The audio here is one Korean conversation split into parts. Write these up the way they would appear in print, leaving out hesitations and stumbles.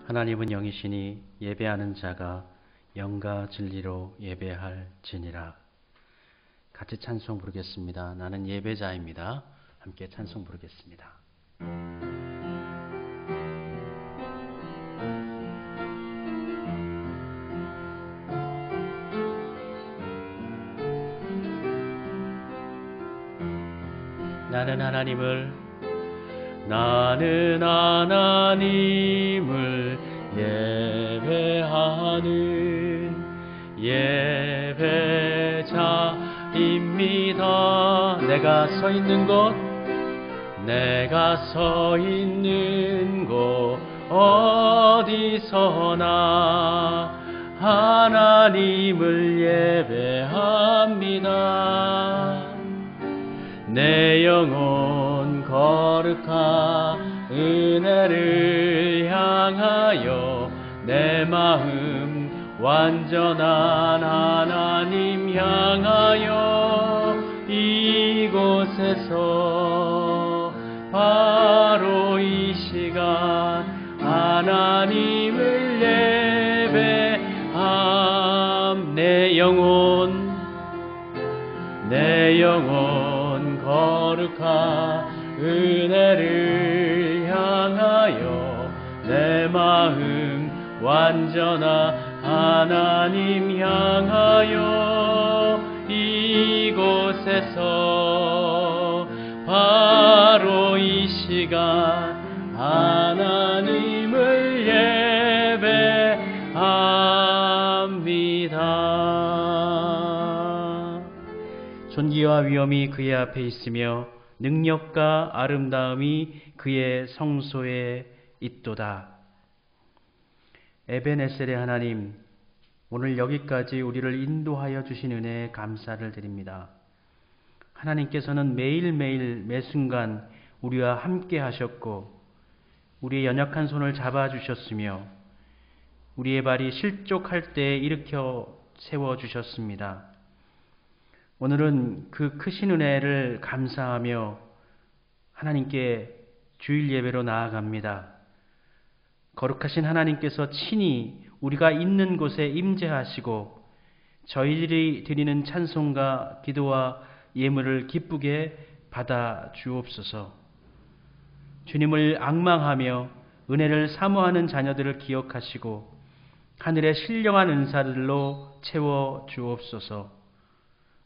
하나님은 영이시니 예배하는 자가 영과 진리로 예배할지니라. 같이 찬송 부르겠습니다. 나는 예배자입니다. 함께 찬송 부르겠습니다. 나는 하나님을 예배하는 예배자입니다. 내가 서 있는 곳 어디서나 하나님을 예배합니다. 내 영혼 거룩한 은혜를 향하여 내 마음 완전한 하나님 향하여 이곳에서 바로 이 시간 하나님을 예배함. 내 영혼 거룩한 은혜를 향하여 내 마음 완전한 하나님 향하여 이곳에서 바로 이 시간 하나님을 예배합니다. 존귀와 위엄이 그의 앞에 있으며 능력과 아름다움이 그의 성소에 있도다. 에베네셀의 하나님, 오늘 여기까지 우리를 인도하여 주신 은혜에 감사를 드립니다. 하나님께서는 매일매일 매순간 우리와 함께 하셨고 우리의 연약한 손을 잡아주셨으며 우리의 발이 실족할 때 일으켜 세워주셨습니다. 오늘은 그 크신 은혜를 감사하며 하나님께 주일 예배로 나아갑니다. 거룩하신 하나님께서 친히 우리가 있는 곳에 임재하시고 저희들이 드리는 찬송과 기도와 예물을 기쁘게 받아 주옵소서. 주님을 앙망하며 은혜를 사모하는 자녀들을 기억하시고 하늘의 신령한 은사들로 채워 주옵소서.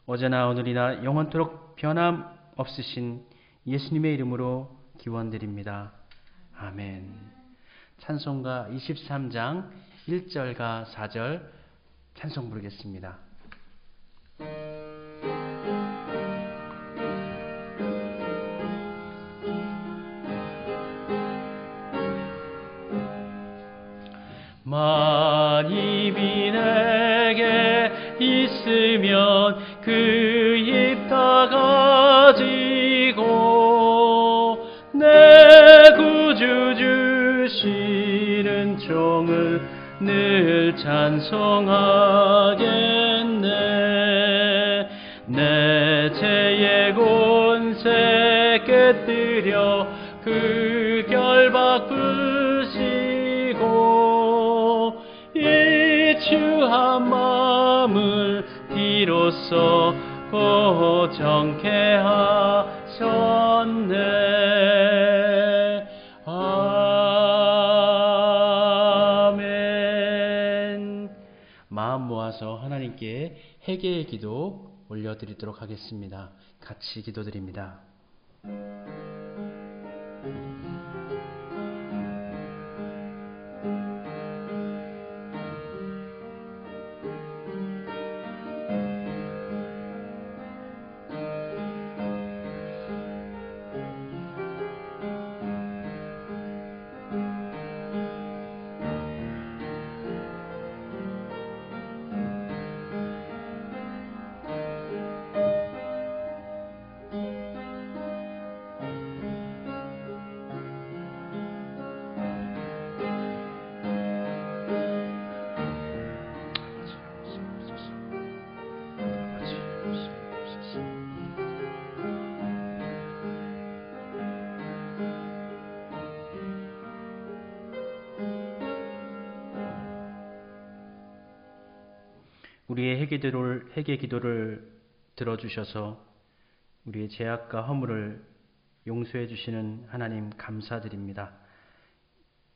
어제나 오늘이나 영원토록 변함없으신 예수님의 이름으로 기원드립니다. 아멘. 찬송가 23장 1절과 4절 찬송 부르겠습니다. 만입이 내게 있으면 그 입 다 가지고 내 구주 주시는 종을 늘 찬송하겠네. 내 죄의 권세 깨뜨려 그 결박 부시고 이 추한 마음을 비로소 고정케 하셨네. 아멘. 마음 모아서 하나님께 회개의 기도 올려드리도록 하겠습니다. 같이 기도드립니다. 우리의 회개 기도를 들어주셔서 우리의 죄악과 허물을 용서해 주시는 하나님 감사드립니다.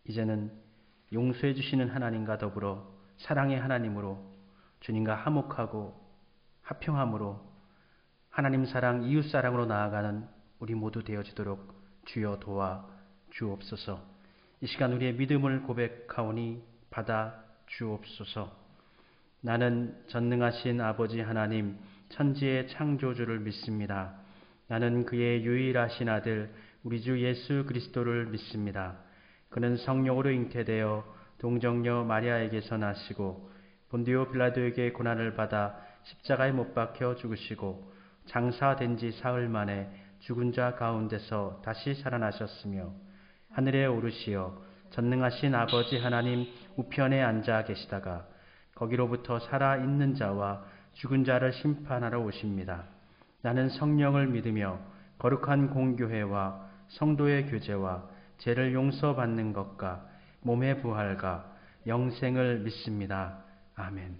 이제는 용서해 주시는 하나님과 더불어 사랑의 하나님으로 주님과 화목하고 화평함으로 하나님 사랑, 이웃 사랑으로 나아가는 우리 모두 되어지도록 주여 도와 주옵소서. 이 시간 우리의 믿음을 고백하오니 받아 주옵소서. 나는 전능하신 아버지 하나님, 천지의 창조주를 믿습니다. 나는 그의 유일하신 아들 우리 주 예수 그리스도를 믿습니다. 그는 성령으로 잉태되어 동정녀 마리아에게서 나시고 본디오 빌라도에게 고난을 받아 십자가에 못 박혀 죽으시고 장사된 지 사흘 만에 죽은 자 가운데서 다시 살아나셨으며 하늘에 오르시어 전능하신 아버지 하나님 우편에 앉아 계시다가 거기로부터 살아있는 자와 죽은 자를 심판하러 오십니다. 나는 성령을 믿으며 거룩한 공교회와 성도의 교제와 죄를 용서받는 것과 몸의 부활과 영생을 믿습니다. 아멘.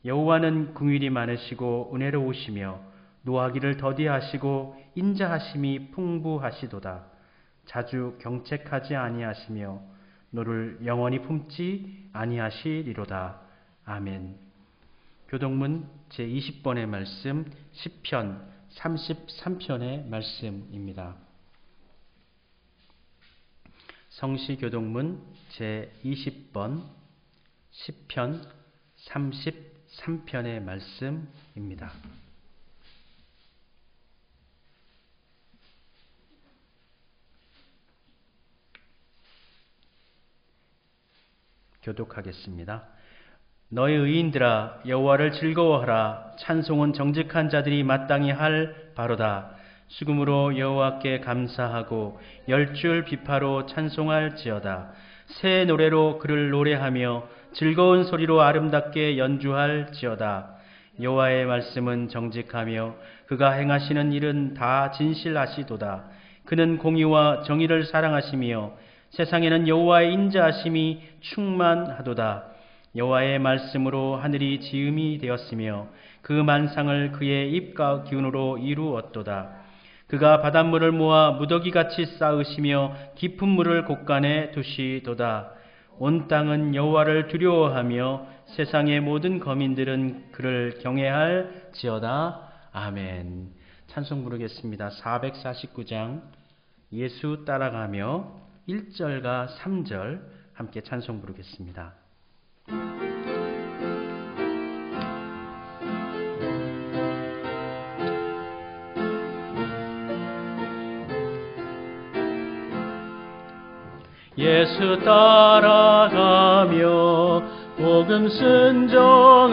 여호와는 긍휼이 많으시고 은혜로우시며 노하기를 더디하시고 인자하심이 풍부하시도다. 자주 경책하지 아니하시며 너를 영원히 품지 아니하시리로다. 아멘. 교동문 제20번의 말씀 시편 33편의 말씀입니다. 성시교동문 제20번 시편 33편의 말씀입니다. 교독하겠습니다. 너희 의인들아 여호와를 즐거워하라. 찬송은 정직한 자들이 마땅히 할 바로다. 수금으로 여호와께 감사하고 열줄 비파로 찬송할지어다. 새 노래로 그를 노래하며 즐거운 소리로 아름답게 연주할지어다. 여호와의 말씀은 정직하며 그가 행하시는 일은 다 진실하시도다. 그는 공의와 정의를 사랑하시며 세상에는 여호와의 인자하심이 충만하도다. 여호와의 말씀으로 하늘이 지음이 되었으며 그 만상을 그의 입과 기운으로 이루었도다. 그가 바닷물을 모아 무더기같이 쌓으시며 깊은 물을 곳간에 두시도다. 온 땅은 여호와를 두려워하며 세상의 모든 거민들은 그를 경외할지어다. 아멘. 찬송 부르겠습니다. 449장 예수 따라가며 1절과 3절 함께 찬송 부르겠습니다. 예수 따라가며 복음 순종하면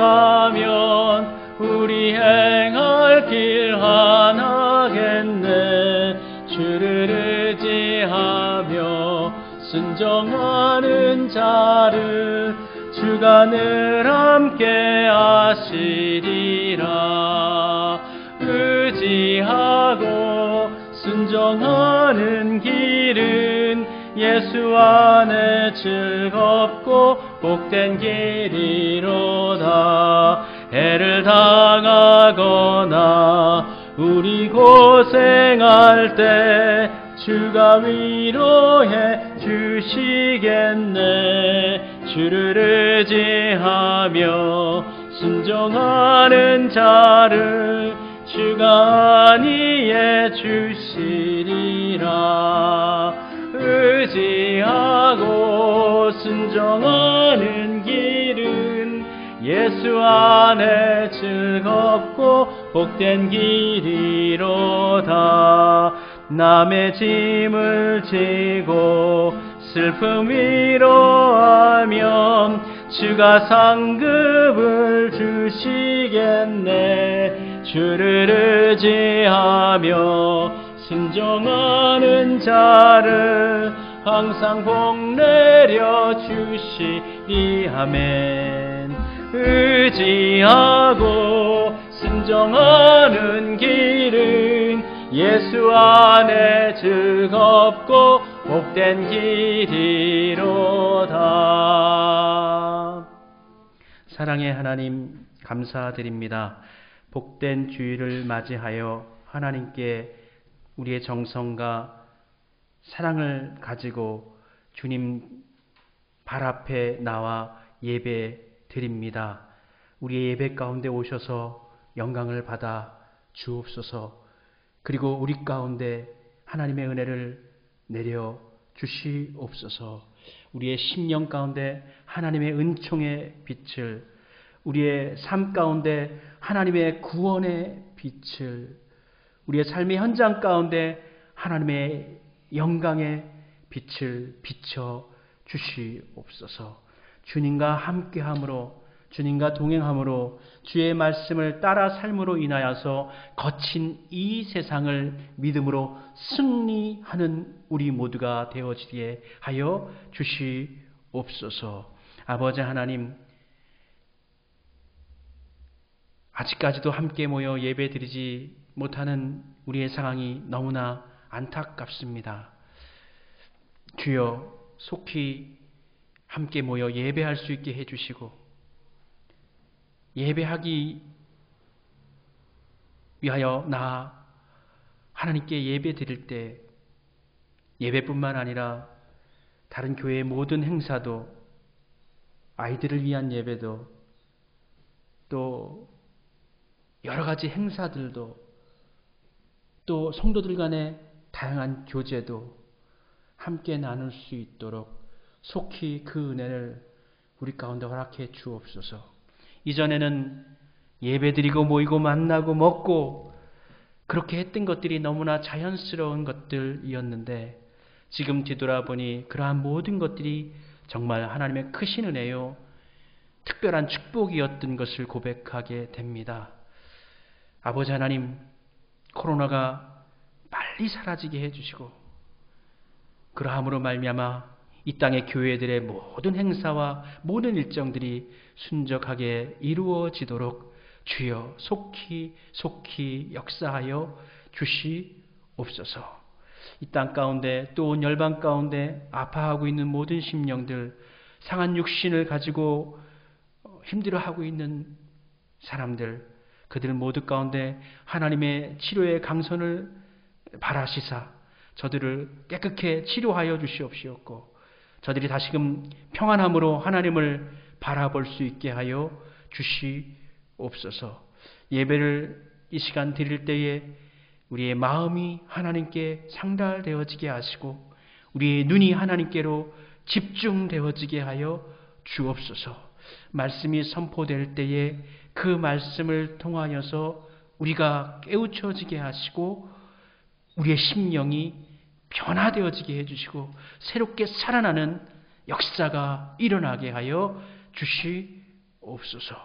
우리 행할 길 하나겠네. 주를 의지하며 순종하는 자를 주가 늘 함께 하시리라. 의지하고 순종하는 길은 예수 안에 즐겁고 복된 길이로다. 해를 당하거나 우리 고생할 때 주가 위로해 주시겠네. 주를 의지하며 순종하는 자를 주가 안위해 주시리라. 의지하고 순종하는 길은 예수 안에 즐겁고 복된 길이로다. 남의 짐을 지고 슬픔 위로하면 주가 상급을 주시겠네. 주를 의지하며 순종하는 자를 항상 복 내려 주시리. 아멘. 의지하고 순종하는 길은 예수 안에 즐겁고 복된 길이로다. 사랑의 하나님 감사드립니다. 복된 주일을 맞이하여 하나님께 우리의 정성과 사랑을 가지고 주님 발 앞에 나와 예배 드립니다. 우리의 예배 가운데 오셔서 영광을 받아 주옵소서. 그리고 우리 가운데 하나님의 은혜를 내려 주시옵소서. 우리의 심령 가운데 하나님의 은총의 빛을, 우리의 삶 가운데 하나님의 구원의 빛을, 우리의 삶의 현장 가운데 하나님의 영광의 빛을 비춰 주시옵소서. 주님과 함께함으로, 주님과 동행함으로, 주의 말씀을 따라 삶으로 인하여서 거친 이 세상을 믿음으로 승리하는 우리 모두가 되어지게 하여 주시옵소서. 아버지 하나님, 아직까지도 함께 모여 예배드리지 못하는 우리의 상황이 너무나 안타깝습니다. 주여, 속히 함께 모여 예배할 수 있게 해주시고, 예배하기 위하여 하나님께 예배 드릴 때 예배뿐만 아니라 다른 교회의 모든 행사도, 아이들을 위한 예배도, 또 여러 가지 행사들도, 또 성도들 간의 다양한 교제도 함께 나눌 수 있도록 속히 그 은혜를 우리 가운데 허락해 주옵소서. 이전에는 예배드리고 모이고 만나고 먹고 그렇게 했던 것들이 너무나 자연스러운 것들이었는데, 지금 뒤돌아보니 그러한 모든 것들이 정말 하나님의 크신 은혜요, 특별한 축복이었던 것을 고백하게 됩니다. 아버지 하나님, 코로나가 빨리 사라지게 해주시고, 그러함으로 말미암아 이 땅의 교회들의 모든 행사와 모든 일정들이 순적하게 이루어지도록 주여 속히 역사하여 주시옵소서. 이 땅 가운데 또 온 열방 가운데 아파하고 있는 모든 심령들, 상한 육신을 가지고 힘들어하고 있는 사람들, 그들 모두 가운데 하나님의 치료의 강선을 바라시사 저들을 깨끗게 치료하여 주시옵시옵고, 저들이 다시금 평안함으로 하나님을 바라볼 수 있게 하여 주시옵소서. 예배를 이 시간 드릴 때에 우리의 마음이 하나님께 상달되어지게 하시고, 우리의 눈이 하나님께로 집중되어지게 하여 주옵소서. 말씀이 선포될 때에 그 말씀을 통하여서 우리가 깨우쳐지게 하시고, 우리의 심령이 변화되어지게 해주시고 새롭게 살아나는 역사가 일어나게 하여 주시옵소서.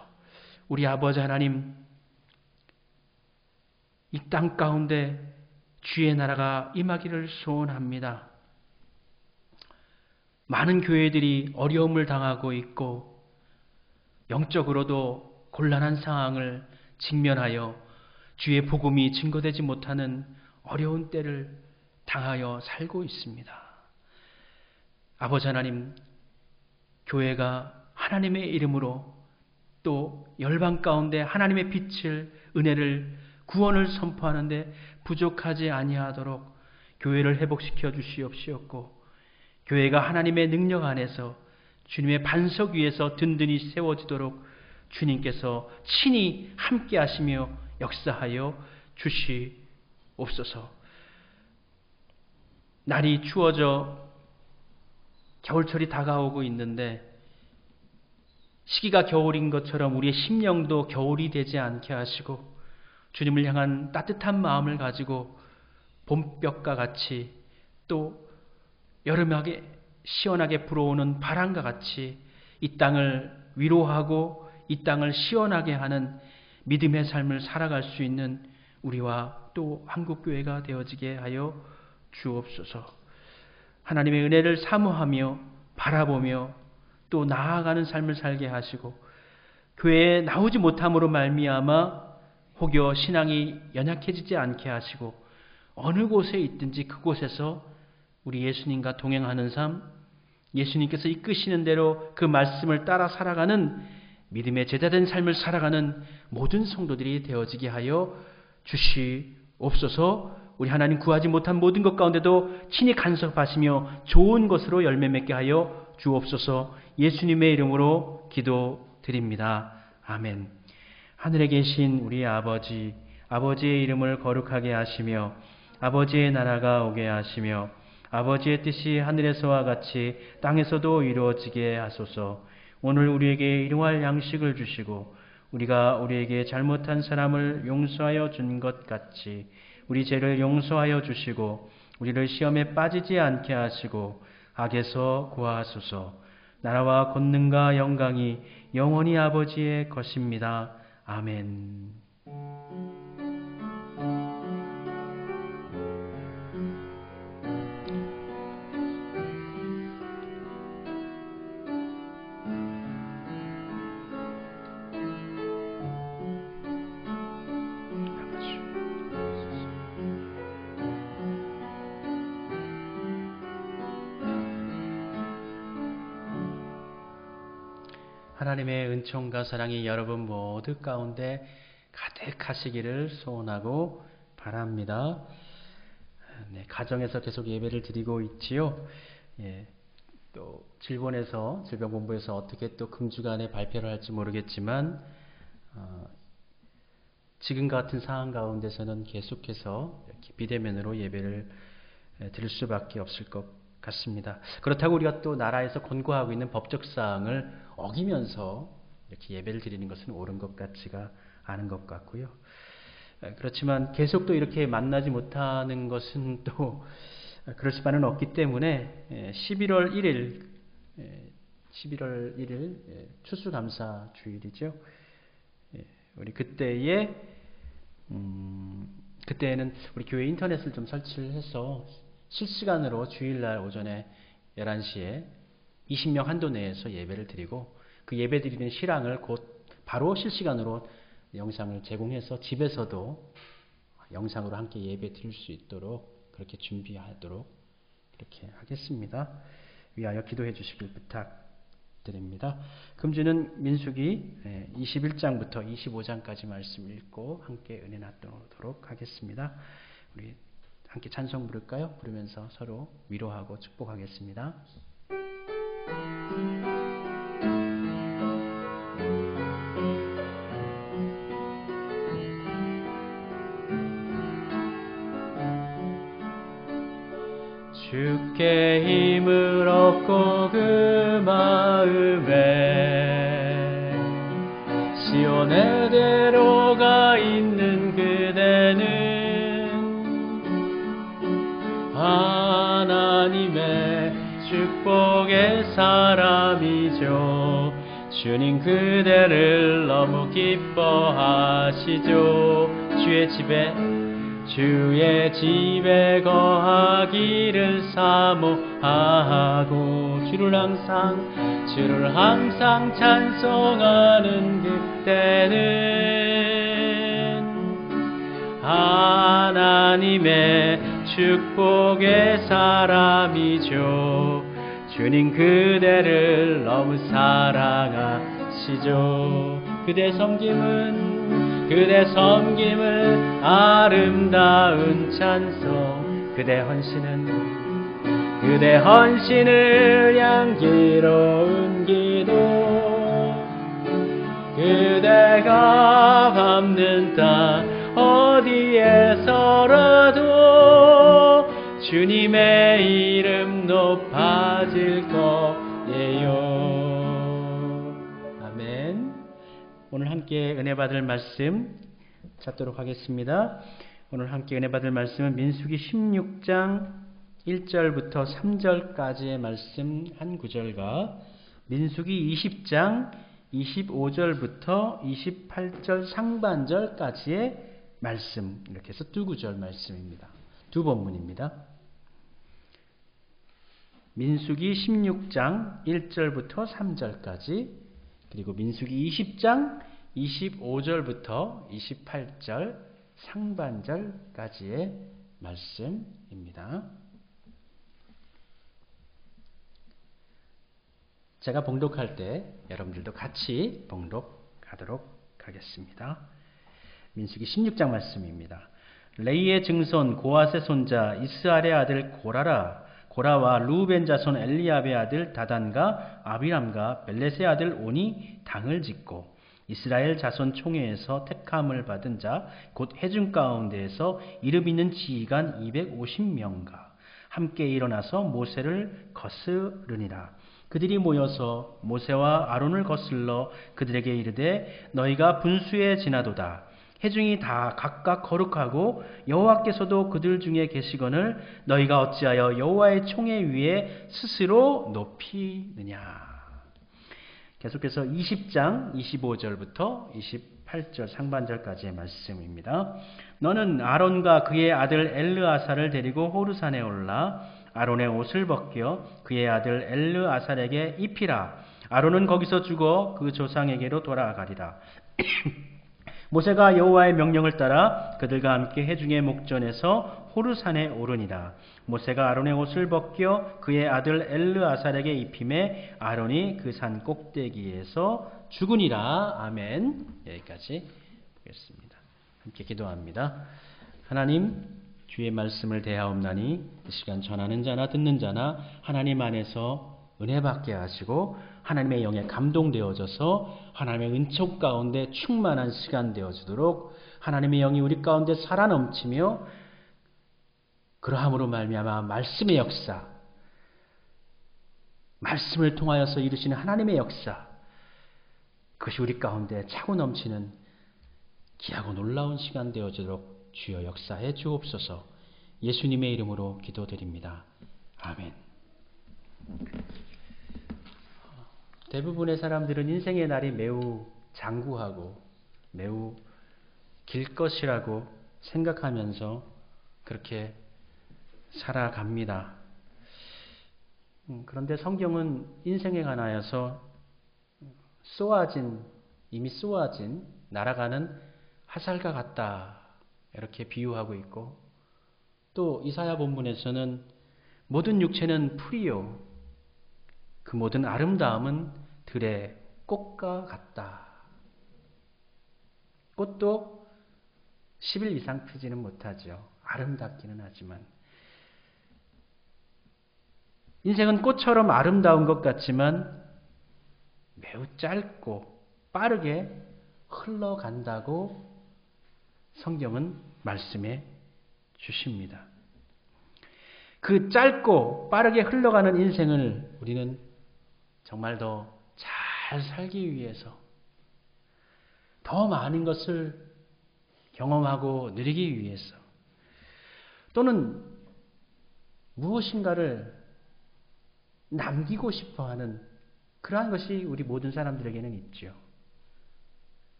우리 아버지 하나님, 이 땅 가운데 주의 나라가 임하기를 소원합니다. 많은 교회들이 어려움을 당하고 있고 영적으로도 곤란한 상황을 직면하여 주의 복음이 증거되지 못하는 어려운 때를 당하여 살고 있습니다. 아버지 하나님, 교회가 하나님의 이름으로 또 열방 가운데 하나님의 빛을, 은혜를, 구원을 선포하는데 부족하지 아니하도록 교회를 회복시켜 주시옵시었고, 교회가 하나님의 능력 안에서 주님의 반석 위에서 든든히 세워지도록 주님께서 친히 함께 하시며 역사하여 주시옵소서. 날이 추워져 겨울철이 다가오고 있는데, 시기가 겨울인 것처럼 우리의 심령도 겨울이 되지 않게 하시고, 주님을 향한 따뜻한 마음을 가지고 봄볕과 같이, 또 여름하게 시원하게 불어오는 바람과 같이 이 땅을 위로하고 이 땅을 시원하게 하는 믿음의 삶을 살아갈 수 있는 우리와 또 한국교회가 되어지게 하여 주옵소서. 하나님의 은혜를 사모하며 바라보며 또 나아가는 삶을 살게 하시고, 교회에 나오지 못함으로 말미암아 혹여 신앙이 연약해지지 않게 하시고, 어느 곳에 있든지 그곳에서 우리 예수님과 동행하는 삶, 예수님께서 이끄시는 대로 그 말씀을 따라 살아가는 믿음의 제자된 삶을 살아가는 모든 성도들이 되어지게 하여 주시옵소서. 우리 하나님 구하지 못한 모든 것 가운데도 친히 간섭하시며 좋은 것으로 열매 맺게 하여 주옵소서. 예수님의 이름으로 기도드립니다. 아멘. 하늘에 계신 우리 아버지, 아버지의 이름을 거룩하게 하시며 아버지의 나라가 오게 하시며 아버지의 뜻이 하늘에서와 같이 땅에서도 이루어지게 하소서. 오늘 우리에게 일용할 양식을 주시고 우리가 우리에게 잘못한 사람을 용서하여 준 것 같이 우리 죄를 용서하여 주시고 우리를 시험에 빠지지 않게 하시고 악에서 구하소서. 나라와 권능과 영광이 영원히 아버지의 것입니다. 아멘. 하나님의 은총과 사랑이 여러분 모두 가운데 가득하시기를 소원하고 바랍니다. 네, 가정에서 계속 예배를 드리고 있지요. 또 질병본부에서 어떻게 또 금주간에 발표를 할지 모르겠지만 지금 같은 상황 가운데서는 계속해서 이렇게 비대면으로 예배를 드릴 수밖에 없을 것 같습니다. 그렇다고 우리가 또 나라에서 권고하고 있는 법적 사항을 어기면서 이렇게 예배를 드리는 것은 옳은 것 같지가 않은 것 같고요. 그렇지만 계속 또 이렇게 만나지 못하는 것은 또 그럴 수만은 없기 때문에 11월 1일 추수감사 주일이죠. 우리 그때에는 우리 교회 인터넷을 좀 설치를 해서 실시간으로 주일날 오전에 11시에 20명 한도 내에서 예배를 드리고 그 예배 드리는 실황을 곧 바로 실시간으로 영상을 제공해서 집에서도 영상으로 함께 예배 드릴 수 있도록 그렇게 준비하도록 그렇게 하겠습니다. 위하여 기도해 주시길 부탁드립니다. 금주는 민수기 21장부터 25장까지 말씀 읽고 함께 은혜 나누도록 하겠습니다. 우리 함께 찬송 부를까요? 부르면서 서로 위로하고 축복하겠습니다. 주께 힘을 얻고 그 마음에 시온의 대로가 있는 그대는 하나님의 축복의 사람이죠. 주님 그대를 너무 기뻐하시죠. 주의 집에 거하기를 사모하고 주를 항상 찬송하는 그때는 하나님의 축복의 사람이죠. 주님 그대를 너무 사랑하시죠. 그대 섬김을 아름다운 찬송 그대 헌신을 향기로운 기도 그대가 밟는 땅 어디에서라도 주님의 이름 높아질 거예요. 아멘. 오늘 함께 은혜 받을 말씀 찾도록 하겠습니다. 오늘 함께 은혜 받을 말씀은 민수기 16장 1절부터 3절까지의 말씀 한 구절과 민수기 20장 25절부터 28절 상반절까지의 말씀, 이렇게 해서 두 구절 말씀입니다. 두 본문입니다. 민수기 16장 1절부터 3절까지, 그리고 민수기 20장 25절부터 28절 상반절까지의 말씀입니다. 제가 봉독할 때 여러분들도 같이 봉독 가도록 하겠습니다. 민수기 16장 말씀입니다. 레이의 증손 고앗의 손자 이스알의 아들 고라와 루벤 자손 엘리압의 아들 다단과 아비람과 벨렛의 아들 온이 당을 짓고 이스라엘 자손 총회에서 택함을 받은 자 곧 회중 가운데에서 이름 있는 지휘관 250명과 함께 일어나서 모세를 거스르니라. 그들이 모여서 모세와 아론을 거슬러 그들에게 이르되 너희가 분수에 지나도다. 회중이 다 각각 거룩하고 여호와께서도 그들 중에 계시거늘 너희가 어찌하여 여호와의 총회 위에 스스로 높이느냐. 계속해서 20장 25절부터 28절 상반절까지의 말씀입니다. 너는 아론과 그의 아들 엘르아살을 데리고 호르산에 올라 아론의 옷을 벗겨 그의 아들 엘르아살에게 입히라. 아론은 거기서 죽어 그 조상에게로 돌아가리라. 모세가 여호와의 명령을 따라 그들과 함께 회중의 목전에서 호르산에 오르니라. 모세가 아론의 옷을 벗겨 그의 아들 엘르아살에게 입히매 아론이 그 산 꼭대기에서 죽으니라. 아멘. 여기까지 보겠습니다. 함께 기도합니다. 하나님, 주의 말씀을 대하옵나니 이 시간 전하는 자나 듣는 자나 하나님 안에서 은혜 받게 하시고 하나님의 영에 감동되어져서 하나님의 은총 가운데 충만한 시간 되어지도록 하나님의 영이 우리 가운데 살아 넘치며 그러함으로 말미암아 말씀의 역사, 말씀을 통하여서 이루시는 하나님의 역사, 그것이 우리 가운데 차고 넘치는 귀하고 놀라운 시간 되어지도록 주여 역사해 주옵소서. 예수님의 이름으로 기도드립니다. 아멘. 대부분의 사람들은 인생의 날이 매우 장구하고 매우 길 것이라고 생각하면서 그렇게 살아갑니다. 그런데 성경은 인생에 관하여서 이미 쏘아진 날아가는 화살과 같다 이렇게 비유하고 있고, 또 이사야 본문에서는 모든 육체는 풀이요 그 모든 아름다움은 들의 꽃과 같다. 꽃도 10일 이상 피지는 못하죠. 아름답기는 하지만. 인생은 꽃처럼 아름다운 것 같지만 매우 짧고 빠르게 흘러간다고 성경은 말씀해 주십니다. 그 짧고 빠르게 흘러가는 인생을 우리는 정말 더 잘 살기 위해서 더 많은 것을 경험하고 누리기 위해서 또는 무엇인가를 남기고 싶어하는 그러한 것이 우리 모든 사람들에게는 있죠.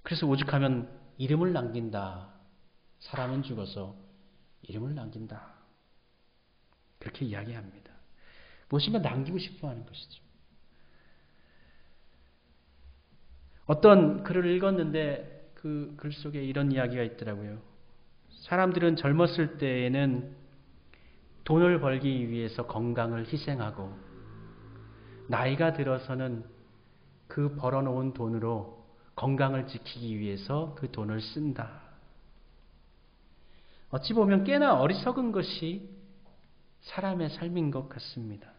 그래서 오죽하면 이름을 남긴다. 사람은 죽어서 이름을 남긴다. 그렇게 이야기합니다. 무엇인가 남기고 싶어하는 것이죠. 어떤 글을 읽었는데 그 글 속에 이런 이야기가 있더라고요. 사람들은 젊었을 때에는 돈을 벌기 위해서 건강을 희생하고 나이가 들어서는 그 벌어놓은 돈으로 건강을 지키기 위해서 그 돈을 쓴다. 어찌 보면 꽤나 어리석은 것이 사람의 삶인 것 같습니다.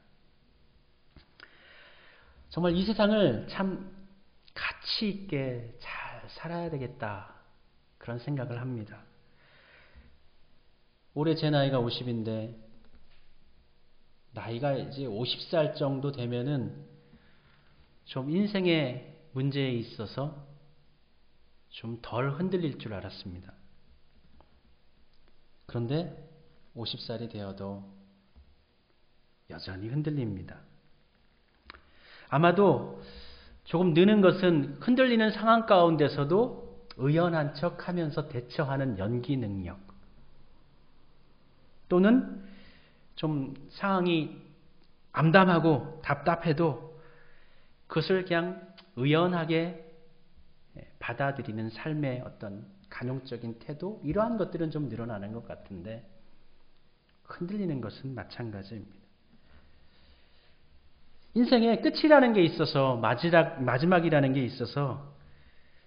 정말 이 세상을 참 가치 있게 잘 살아야 되겠다 그런 생각을 합니다. 올해 제 나이가 50인데 나이가 이제 50살 정도 되면은 좀 인생의 문제에 있어서 좀 덜 흔들릴 줄 알았습니다. 그런데 50살이 되어도 여전히 흔들립니다. 아마도 조금 느는 것은 흔들리는 상황 가운데서도 의연한 척 하면서 대처하는 연기 능력, 또는 좀 상황이 암담하고 답답해도 그것을 그냥 의연하게 받아들이는 삶의 어떤 간용적인 태도, 이러한 것들은 좀 늘어나는 것 같은데 흔들리는 것은 마찬가지입니다. 인생의 끝이라는 게 있어서, 마지막이라는 게 있어서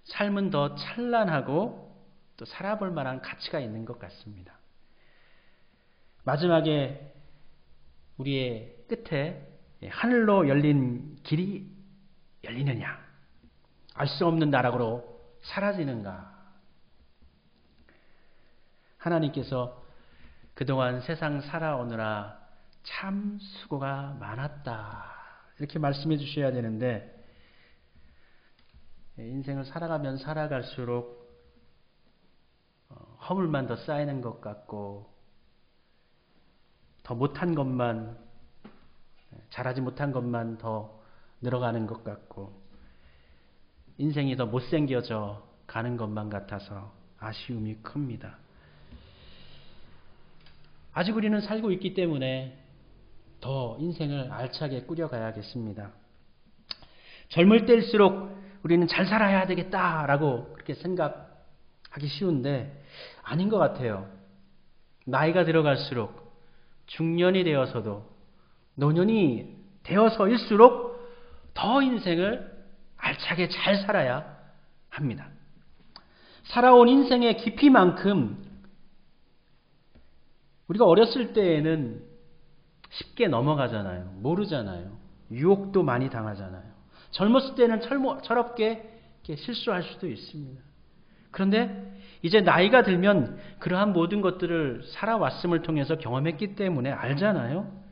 삶은 더 찬란하고 또 살아볼 만한 가치가 있는 것 같습니다. 마지막에 우리의 끝에 하늘로 열린 길이 열리느냐, 알 수 없는 나락으로 사라지는가. 하나님께서 그동안 세상 살아오느라 참 수고가 많았다, 이렇게 말씀해 주셔야 되는데, 인생을 살아가면 살아갈수록 허물만 더 쌓이는 것 같고, 더 못한 것만, 잘하지 못한 것만 더 늘어가는 것 같고, 인생이 더 못생겨져 가는 것만 같아서 아쉬움이 큽니다. 아직 우리는 살고 있기 때문에 더 인생을 알차게 꾸려가야겠습니다. 젊을 때일수록 우리는 잘 살아야 되겠다라고 그렇게 생각하기 쉬운데 아닌 것 같아요. 나이가 들어갈수록, 중년이 되어서도 노년이 되어서일수록 더 인생을 알차게 잘 살아야 합니다. 살아온 인생의 깊이만큼 우리가 어렸을 때에는 쉽게 넘어가잖아요. 모르잖아요. 유혹도 많이 당하잖아요. 젊었을 때는 철없게 실수할 수도 있습니다. 그런데 이제 나이가 들면 그러한 모든 것들을 살아왔음을 통해서 경험했기 때문에 알잖아요.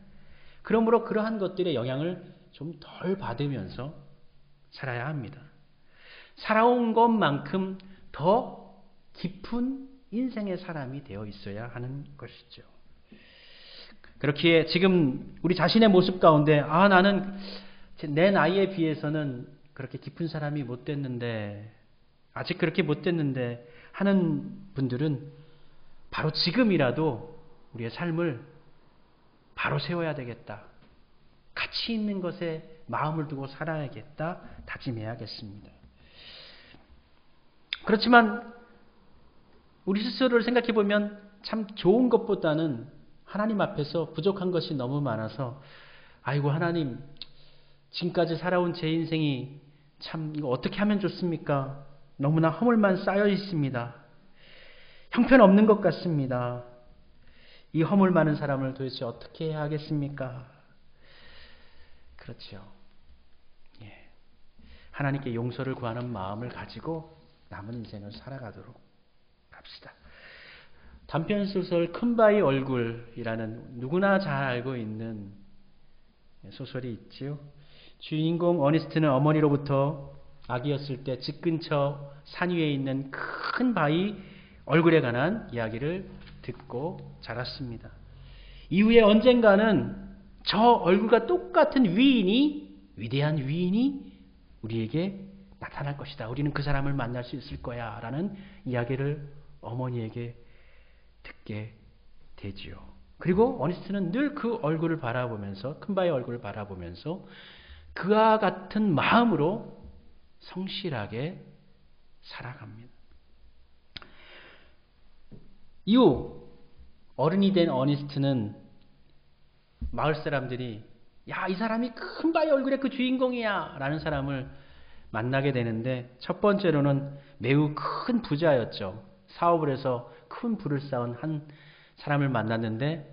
그러므로 그러한 것들의 영향을 좀 덜 받으면서 살아야 합니다. 살아온 것만큼 더 깊은 인생의 사람이 되어 있어야 하는 것이죠. 그렇기에 지금 우리 자신의 모습 가운데 나는 내 나이에 비해서는 그렇게 깊은 사람이 못 됐는데, 아직 그렇게 못 됐는데 하는 분들은 바로 지금이라도 우리의 삶을 바로 세워야 되겠다. 가치 있는 것에 마음을 두고 살아야겠다. 다짐해야겠습니다. 그렇지만 우리 스스로를 생각해 보면 참 좋은 것보다는 하나님 앞에서 부족한 것이 너무 많아서, 아이고 하나님, 지금까지 살아온 제 인생이 참 이거 어떻게 하면 좋습니까? 너무나 허물만 쌓여 있습니다. 형편없는 것 같습니다. 이 허물 많은 사람을 도대체 어떻게 해야 하겠습니까? 그렇죠. 예. 하나님께 용서를 구하는 마음을 가지고 남은 인생을 살아가도록 합시다. 단편소설 큰바위 얼굴이라는 누구나 잘 알고 있는 소설이 있지요. 주인공 어니스트는 어머니로부터 아기였을 때 집 근처 산 위에 있는 큰 바위 얼굴에 관한 이야기를 듣고 자랐습니다. 이후에 언젠가는 저 얼굴과 똑같은 위대한 위인이 우리에게 나타날 것이다. 우리는 그 사람을 만날 수 있을 거야. 라는 이야기를 어머니에게 듣게 되지요. 그리고 어니스트는 늘 그 얼굴을 바라보면서, 큰바위 얼굴을 바라보면서 그와 같은 마음으로 성실하게 살아갑니다. 이후 어른이 된 어니스트는 마을 사람들이 이 사람이 큰바위 얼굴의 그 주인공이야 라는 사람을 만나게 되는데, 첫 번째로는 매우 큰 부자였죠. 사업을 해서 큰 부를 쌓은 한 사람을 만났는데,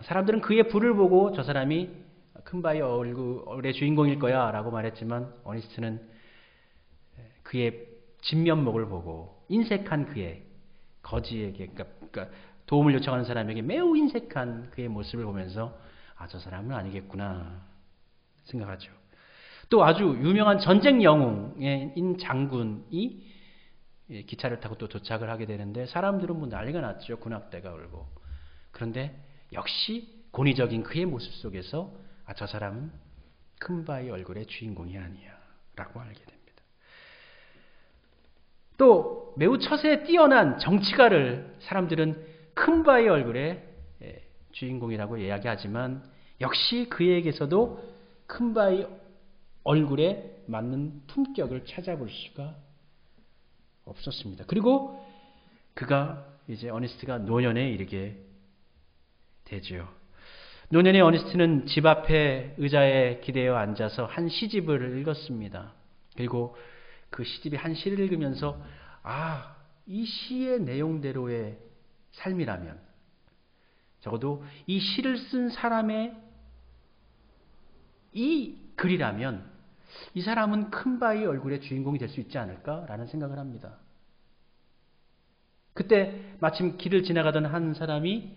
사람들은 그의 부를 보고 저 사람이 큰바위 얼굴의 주인공일 거야 라고 말했지만, 어니스트는 그의 진면목을 보고 인색한 그의 거지에게, 그러니까 도움을 요청하는 사람에게 매우 인색한 그의 모습을 보면서 저 사람은 아니겠구나 생각하죠. 또 아주 유명한 전쟁 영웅인 장군이 기차를 타고 또 도착을 하게 되는데, 사람들은 난리가 났죠. 군악대가 울고. 그런데 역시 권위적인 그의 모습 속에서 저 사람은 큰바위 얼굴의 주인공이 아니야 라고 알게 됩니다. 또 매우 처세에 뛰어난 정치가를 사람들은 큰바위 얼굴의 주인공이라고 이야기하지만, 역시 그에게서도 큰바위 얼굴에 맞는 품격을 찾아볼 수가 없었습니다. 그리고 그가 이제 어니스트가 노년에 이르게 되죠. 노년의 어니스트는 집 앞에 의자에 기대어 앉아서 한 시집을 읽었습니다. 그리고 그 시집의 한 시를 읽으면서 이 시의 내용대로의 삶이라면, 적어도 이 시를 쓴 사람의 이 글이라면 이 사람은 큰 바위 얼굴의 주인공이 될 수 있지 않을까라는 생각을 합니다. 그때 마침 길을 지나가던 한 사람이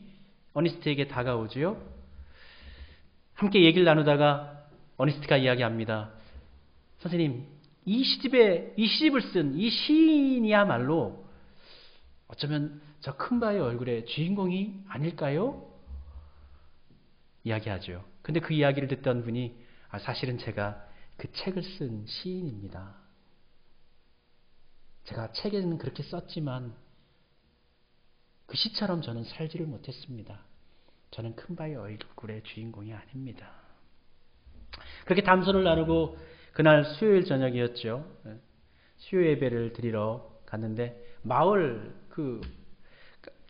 어니스트에게 다가오지요. 함께 얘기를 나누다가 어니스트가 이야기합니다. 선생님, 이 시집을 쓴 이 시인이야말로 어쩌면 저 큰 바위 얼굴의 주인공이 아닐까요? 이야기하죠. 근데 그 이야기를 듣던 분이 사실은 제가 그 책을 쓴 시인입니다. 제가 책에는 그렇게 썼지만 그 시처럼 저는 살지를 못했습니다. 저는 큰 바위 얼굴의 주인공이 아닙니다. 그렇게 담소를 나누고 그날 수요일 저녁이었죠. 수요 예배를 드리러 갔는데 마을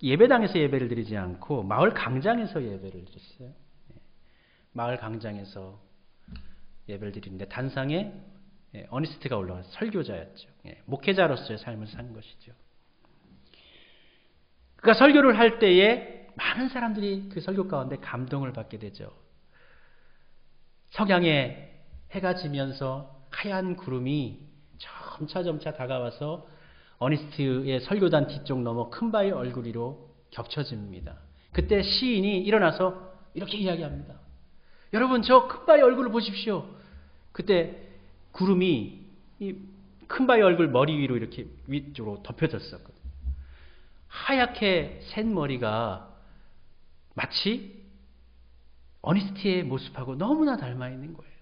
예배당에서 예배를 드리지 않고 마을 광장에서 예배를 드렸어요. 마을 광장에서 예배를 드리는데 단상에 어니스트가 올라와서 설교자였죠. 목회자로서의 삶을 산 것이죠. 그가 설교를 할 때에 많은 사람들이 그 설교 가운데 감동을 받게 되죠. 석양에 해가 지면서 하얀 구름이 점차 다가와서 어니스트의 설교단 뒤쪽 넘어 큰 바위 얼굴 위로 겹쳐집니다. 그때 시인이 일어나서 이렇게 이야기합니다. 여러분, 저 큰 바위 얼굴을 보십시오. 그때 구름이 이 큰 바위 얼굴 머리 위로 이렇게 위쪽으로 덮여졌었거든요. 하얗게 센 머리가 마치 어니스트의 모습하고 너무나 닮아 있는 거예요.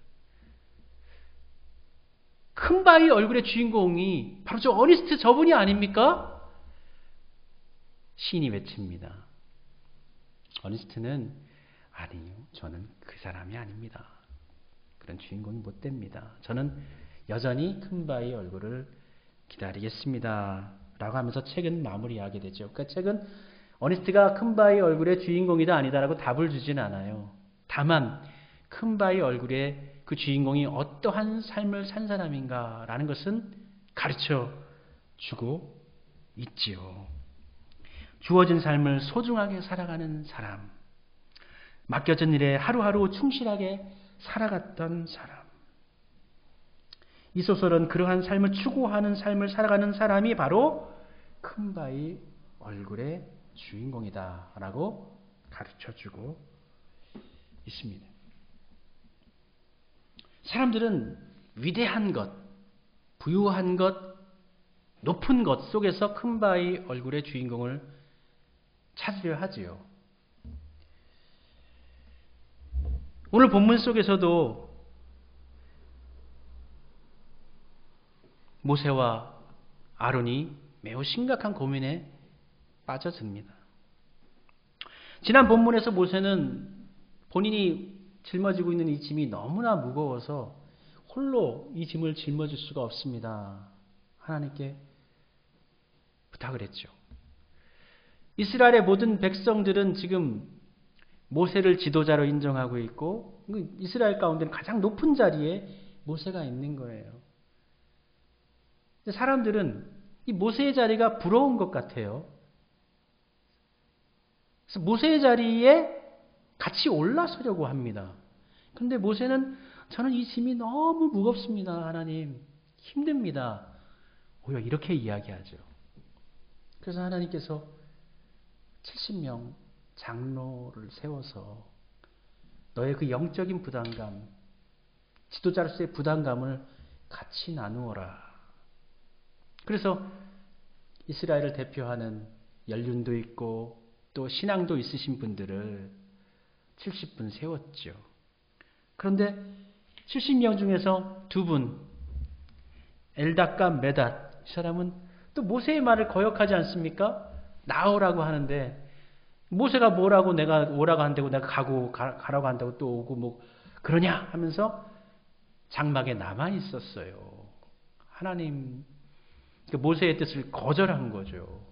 큰 바위 얼굴의 주인공이 바로 저 어니스트 저분이 아닙니까? 시인이 외칩니다. 어니스트는 아니요, 저는 그 사람이 아닙니다. 그런 주인공이 못 됩니다. 저는 여전히 큰 바위 얼굴을 기다리겠습니다. 라고 하면서 책은 마무리하게 되죠. 그러니까 책은 어니스트가 큰 바위 얼굴의 주인공이다 아니다라고 답을 주진 않아요. 다만 큰 바위 얼굴의 그 주인공이 어떠한 삶을 산 사람인가라는 것은 가르쳐 주고 있지요. 주어진 삶을 소중하게 살아가는 사람, 맡겨진 일에 하루하루 충실하게 살아갔던 사람. 이 소설은 그러한 삶을 추구하는 삶을 살아가는 사람이 바로 큰 바위 얼굴의 주인공이다 라고 가르쳐주고 있습니다. 사람들은 위대한 것, 부유한 것, 높은 것 속에서 큰 바위 얼굴의 주인공을 찾으려 하지요. 오늘 본문 속에서도 모세와 아론이 매우 심각한 고민에 빠져듭니다. 지난 본문에서 모세는 본인이 짊어지고 있는 이 짐이 너무나 무거워서 홀로 이 짐을 짊어질 수가 없습니다. 하나님께 부탁을 했죠. 이스라엘의 모든 백성들은 지금 모세를 지도자로 인정하고 있고 이스라엘 가운데는 가장 높은 자리에 모세가 있는 거예요. 사람들은 이 모세의 자리가 부러운 것 같아요. 그래서 모세의 자리에 같이 올라서려고 합니다. 그런데 모세는 저는 이 짐이 너무 무겁습니다. 하나님, 힘듭니다. 오히려 이렇게 이야기하죠. 그래서 하나님께서 70명 장로를 세워서 너의 그 영적인 부담감, 지도자로서의 부담감을 같이 나누어라. 그래서 이스라엘을 대표하는 연륜도 있고 또 신앙도 있으신 분들을 70분 세웠죠. 그런데 70명 중에서 2분, 엘닷과 메닷, 이 사람은 또 모세의 말을 거역하지 않습니까? 나오라고 하는데 모세가 뭐라고 내가 오라고 한다고 내가 가라고 한다고 또 오고 뭐 그러냐 하면서 장막에 남아 있었어요. 하나님 모세의 뜻을 거절한 거죠.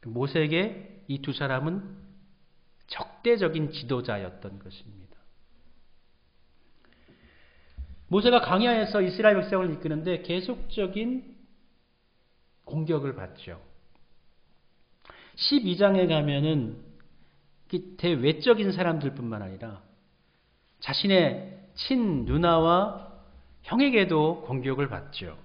모세에게 이 두 사람은 적대적인 지도자였던 것입니다. 모세가 광야에서 이스라엘 백성을 이끄는데 계속적인 공격을 받죠. 12장에 가면은 대외적인 사람들뿐만 아니라 자신의 친 누나와 형에게도 공격을 받죠.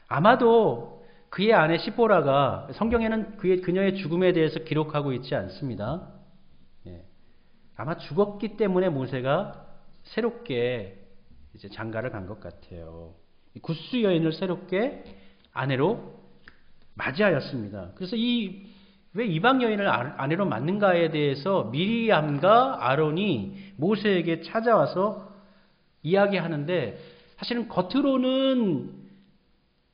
아마도 그의 아내 시보라가, 성경에는 그녀의 죽음에 대해서 기록하고 있지 않습니다. 아마 죽었기 때문에 모세가 새롭게 이제 장가를 간 것 같아요. 구스 여인을 새롭게 아내로 맞이하였습니다. 그래서 왜 이방 여인을 아내로 맞는가에 대해서 미리암과 아론이 모세에게 찾아와서 이야기하는데, 사실은 겉으로는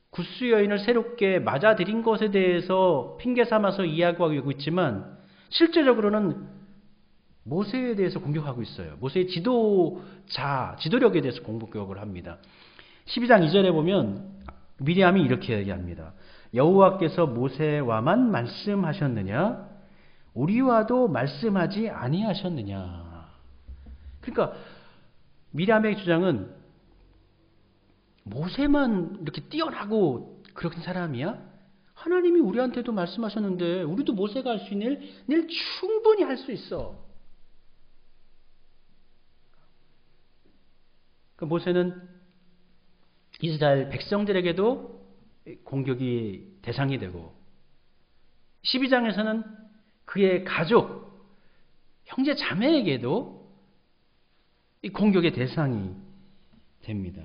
구스 여인을 새롭게 맞아들인 것에 대해서 핑계 삼아서 이야기하고 있지만 실제적으로는 모세에 대해서 공격하고 있어요. 모세의 지도력에 대해서 공격을 합니다. 12장 2절에 보면 미리암이 이렇게 얘기합니다. 여호와께서 모세와만 말씀하셨느냐? 우리와도 말씀하지 아니하셨느냐? 그러니까 미리암의 주장은 모세만 이렇게 뛰어나고 그런 사람이야? 하나님이 우리한테도 말씀하셨는데 우리도 모세가 할 수 있는 일 충분히 할 수 있어. 그러니까 모세는 이스라엘 백성들에게도 공격이 대상이 되고, 12장에서는 그의 가족, 형제 자매에게도 이 공격의 대상이 됩니다.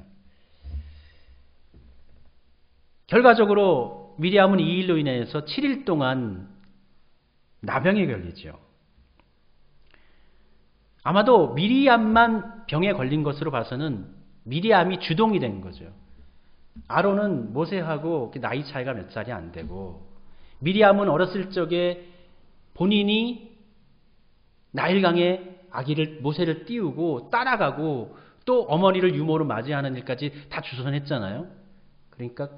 결과적으로 미리암은 이 일로 인해서 7일 동안 나병에 걸리죠. 아마도 미리암만 병에 걸린 것으로 봐서는 미리암이 주동이 된 거죠. 아론은 모세하고 나이 차이가 몇 살이 안 되고, 미리암은 어렸을 적에 본인이 나일강에 모세를 띄우고 따라가고 또 어머니를 유모로 맞이하는 일까지 다 주선했잖아요. 그러니까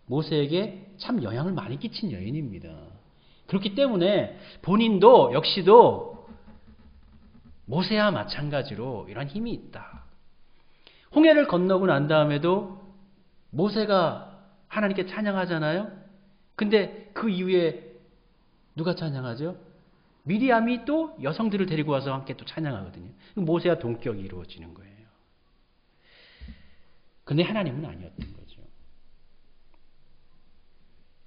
모세에게 참 영향을 많이 끼친 여인입니다. 그렇기 때문에 본인도 역시도 모세와 마찬가지로 이런 힘이 있다. 홍해를 건너고 난 다음에도 모세가 하나님께 찬양하잖아요. 근데 그 이후에 누가 찬양하죠? 미리암이 또 여성들을 데리고 와서 함께 또 찬양하거든요. 모세와 동격이 이루어지는 거예요. 근데 하나님은 아니었던 거죠.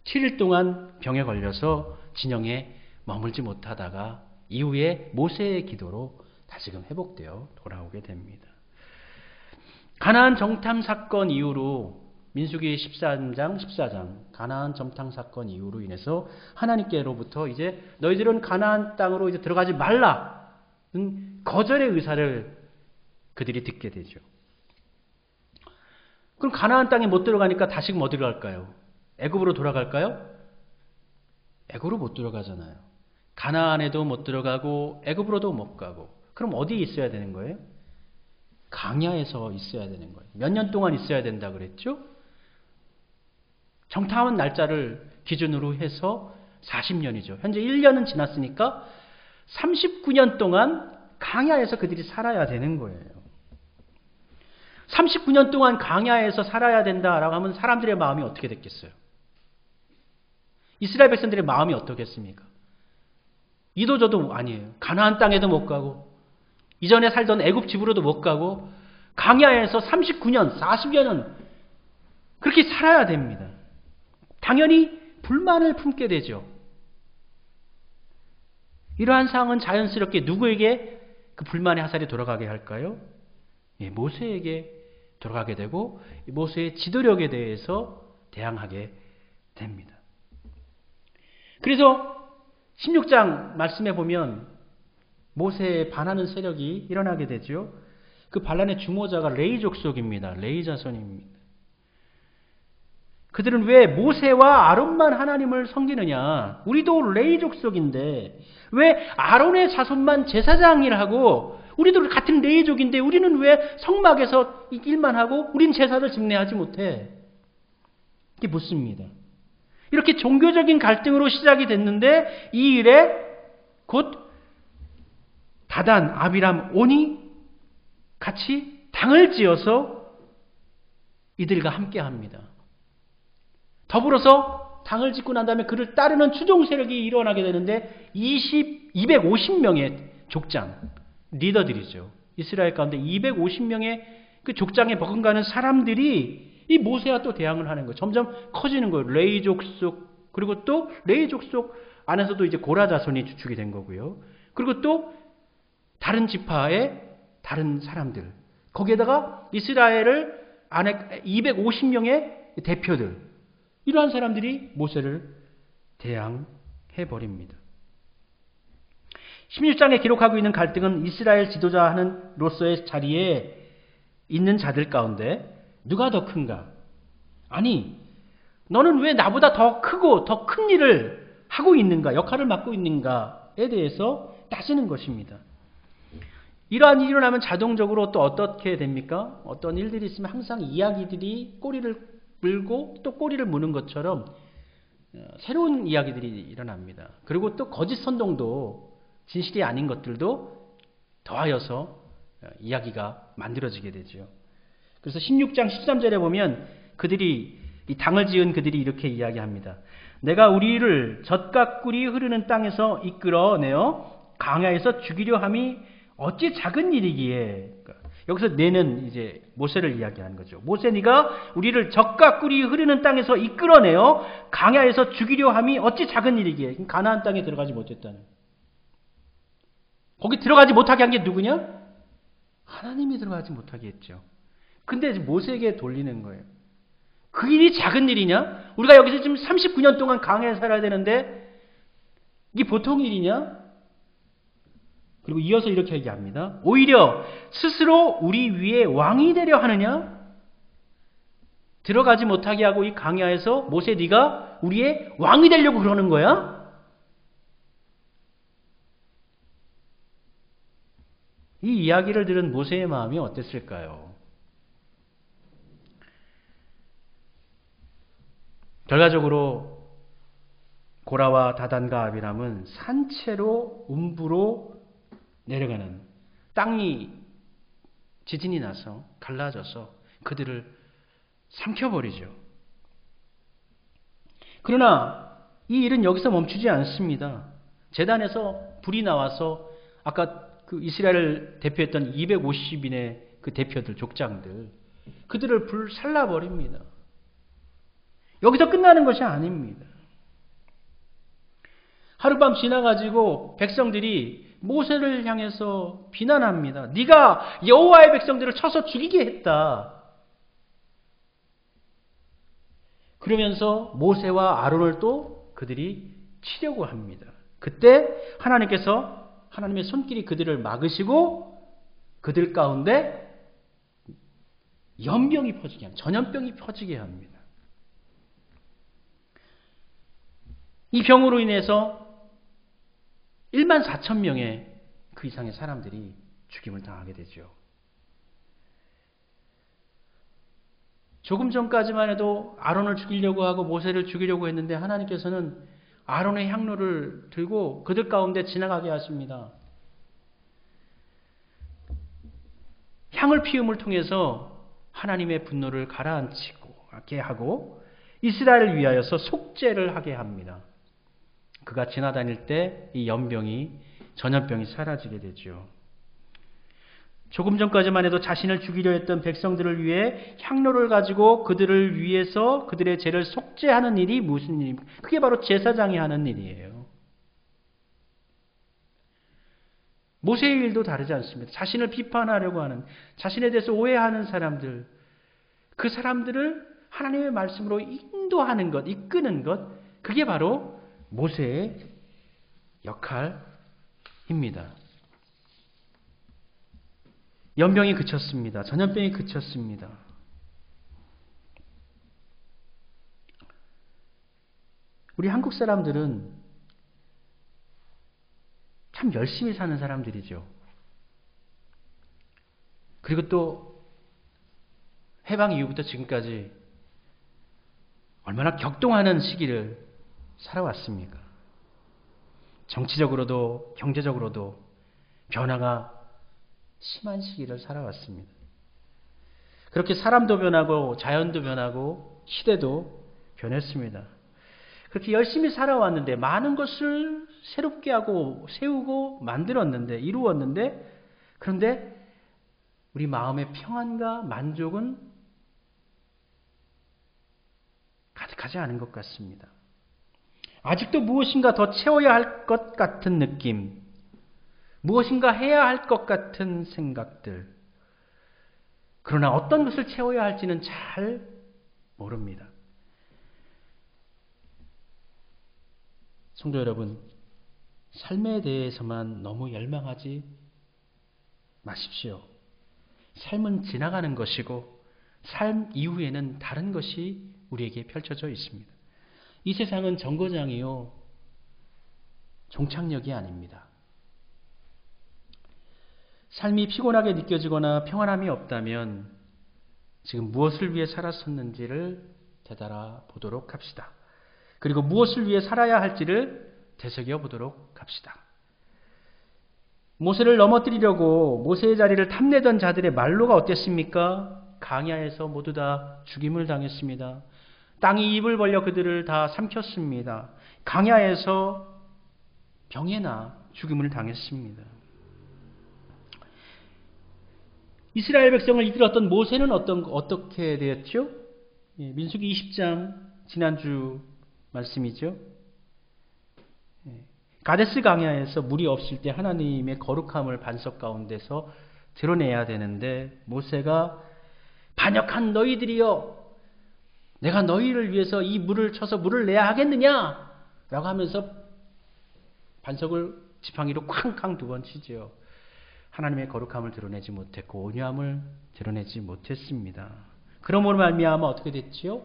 7일 동안 병에 걸려서 진영에 머물지 못하다가 이후에 모세의 기도로 다시금 회복되어 돌아오게 됩니다. 가나안 정탐 사건 이후로, 민수기 13장, 14장 가나안 정탐 사건 이후로 인해서 하나님께로부터 이제 너희들은 가나안 땅으로 이제 들어가지 말라는 거절의 의사를 그들이 듣게 되죠. 그럼 가나안 땅에 못 들어가니까 다시금 어디로 갈까요? 애굽으로 돌아갈까요? 애굽으로 못 들어가잖아요. 가나안에도 못 들어가고 애굽으로도 못 가고. 그럼 어디에 있어야 되는 거예요? 광야에서 있어야 되는 거예요. 몇 년 동안 있어야 된다 그랬죠? 정탐한 날짜를 기준으로 해서 40년이죠. 현재 1년은 지났으니까 39년 동안 광야에서 그들이 살아야 되는 거예요. 39년 동안 광야에서 살아야 된다라고 하면 사람들의 마음이 어떻게 됐겠어요? 이스라엘 백성들의 마음이 어떻겠습니까? 이도저도 아니에요. 가나안 땅에도 못 가고 이전에 살던 애굽 집으로도 못 가고 광야에서 39년, 40년은 그렇게 살아야 됩니다. 당연히 불만을 품게 되죠. 이러한 상황은 자연스럽게 누구에게 그 불만의 화살이 돌아가게 할까요? 모세에게 돌아가게 되고 모세의 지도력에 대해서 대항하게 됩니다. 그래서 16장 말씀에 보면 모세에 반하는 세력이 일어나게 되죠. 그 반란의 주모자가 레위 족속입니다. 레위 자손입니다. 그들은 왜 모세와 아론만 하나님을 섬기느냐? 우리도 레위 족속인데 왜 아론의 자손만 제사장을 하고 우리도 같은 레위족인데 우리는 왜 성막에서 일만 하고 우린 제사를 집례하지 못해? 이렇게 묻습니다. 이렇게 종교적인 갈등으로 시작이 됐는데 이 일에 곧 다단, 아비람, 온이 같이 당을 지어서 이들과 함께 합니다. 더불어서 당을 짓고 난 다음에 그를 따르는 추종 세력이 일어나게 되는데 250명의 족장, 리더들이죠. 이스라엘 가운데 250명의 그 족장에 버금가는 사람들이 이 모세와 또 대항을 하는 거예요. 점점 커지는 거예요. 레위 족속, 그리고 또 레위 족속 안에서도 이제 고라 자손이 주축이 된 거고요. 그리고 또 다른 지파의 다른 사람들, 거기에다가 이스라엘을 안에 250명의 대표들, 이러한 사람들이 모세를 대항해 버립니다. 16장에 기록하고 있는 갈등은 이스라엘 지도자 하는 로서의 자리에 있는 자들 가운데 누가 더 큰가? 아니, 너는 왜 나보다 더 크고 더 큰 일을 하고 있는가? 역할을 맡고 있는가에 대해서 따지는 것입니다. 이러한 일이 일어나면 자동적으로 또 어떻게 됩니까? 어떤 일들이 있으면 항상 이야기들이 꼬리를 물고 또 꼬리를 무는 것처럼 새로운 이야기들이 일어납니다. 그리고 또 거짓 선동도, 진실이 아닌 것들도 더하여서 이야기가 만들어지게 되죠. 그래서 16장 13절에 보면 그들이, 이 당을 지은 그들이 이렇게 이야기합니다. 내가 우리를 젖과 꿀이 흐르는 땅에서 이끌어내어 강야에서 죽이려 함이 어찌 작은 일이기에. 여기서 내는 이제 모세를 이야기하는 거죠. 모세, 네가 우리를 젖과 꿀이 흐르는 땅에서 이끌어내어 강야에서 죽이려 함이 어찌 작은 일이기에. 가나안 땅에 들어가지 못했다는. 거기 들어가지 못하게 한 게 누구냐? 하나님이 들어가지 못하게 했죠. 근데 모세에게 돌리는 거예요. 그 일이 작은 일이냐? 우리가 여기서 지금 39년 동안 강야에 살아야 되는데 이게 보통 일이냐? 그리고 이어서 이렇게 얘기합니다. 오히려 스스로 우리 위에 왕이 되려 하느냐? 들어가지 못하게 하고 이 강야에서 모세, 네가 우리의 왕이 되려고 그러는 거야? 이 이야기를 들은 모세의 마음이 어땠을까요? 결과적으로 고라와 다단과 아비람은 산채로 음부로 내려가는, 땅이 지진이 나서 갈라져서 그들을 삼켜버리죠. 그러나 이 일은 여기서 멈추지 않습니다. 제단에서 불이 나와서 아까 그 이스라엘을 대표했던 250인의 그 대표들, 족장들, 그들을 불살라버립니다. 여기서 끝나는 것이 아닙니다. 하룻밤 지나가지고 백성들이 모세를 향해서 비난합니다. 네가 여호와의 백성들을 쳐서 죽이게 했다. 그러면서 모세와 아론을 또 그들이 치려고 합니다. 그때 하나님의 손길이 그들을 막으시고 그들 가운데 연병이 퍼지게 합니다. 전염병이 퍼지게 합니다. 이 병으로 인해서 14,000명의 그 이상의 사람들이 죽임을 당하게 되죠. 조금 전까지만 해도 아론을 죽이려고 하고 모세를 죽이려고 했는데 하나님께서는 아론의 향로를 들고 그들 가운데 지나가게 하십니다. 향을 피움을 통해서 하나님의 분노를 가라앉히게 하고 이스라엘을 위하여서 속죄를 하게 합니다. 그가 지나다닐 때 이 전염병이 사라지게 되죠. 조금 전까지만 해도 자신을 죽이려 했던 백성들을 위해 향로를 가지고 그들을 위해서 그들의 죄를 속죄하는 일이 무슨 일입니까? 그게 바로 제사장이 하는 일이에요. 모세의 일도 다르지 않습니다. 자신을 비판하려고 하는, 자신에 대해서 오해하는 사람들, 그 사람들을 하나님의 말씀으로 인도하는 것, 이끄는 것, 그게 바로 모세의 역할입니다. 연병이 그쳤습니다. 전염병이 그쳤습니다. 우리 한국 사람들은 참 열심히 사는 사람들이죠. 그리고 또 해방 이후부터 지금까지 얼마나 격동하는 시기를 살아왔습니까? 정치적으로도 경제적으로도 변화가 심한 시기를 살아왔습니다. 그렇게 사람도 변하고 자연도 변하고 시대도 변했습니다. 그렇게 열심히 살아왔는데 많은 것을 새롭게 하고 세우고 만들었는데 이루었는데 그런데 우리 마음의 평안과 만족은 가득하지 않은 것 같습니다. 아직도 무엇인가 더 채워야 할 것 같은 느낌, 무엇인가 해야 할 것 같은 생각들. 그러나 어떤 것을 채워야 할지는 잘 모릅니다. 성도 여러분, 삶에 대해서만 너무 열망하지 마십시오. 삶은 지나가는 것이고 삶 이후에는 다른 것이 우리에게 펼쳐져 있습니다. 이 세상은 정거장이요, 종착역이 아닙니다. 삶이 피곤하게 느껴지거나 평안함이 없다면 지금 무엇을 위해 살았었는지를 되돌아 보도록 합시다. 그리고 무엇을 위해 살아야 할지를 되새겨 보도록 합시다. 모세를 넘어뜨리려고 모세의 자리를 탐내던 자들의 말로가 어땠습니까? 광야에서 모두 다 죽임을 당했습니다. 땅이 입을 벌려 그들을 다 삼켰습니다. 광야에서 병에나 죽임을 당했습니다. 이스라엘 백성을 이끌었던 모세는 어떻게 되었죠? 민수기 20장 지난주 말씀이죠. 가데스 광야에서 물이 없을 때 하나님의 거룩함을 반석 가운데서 드러내야 되는데 모세가 반역한 너희들이여, 내가 너희를 위해서 이 물을 쳐서 물을 내야 하겠느냐? 라고 하면서 반석을 지팡이로 쾅쾅 2번 치지요. 하나님의 거룩함을 드러내지 못했고 온유함을 드러내지 못했습니다. 그러므로 말미암아 어떻게 됐지요?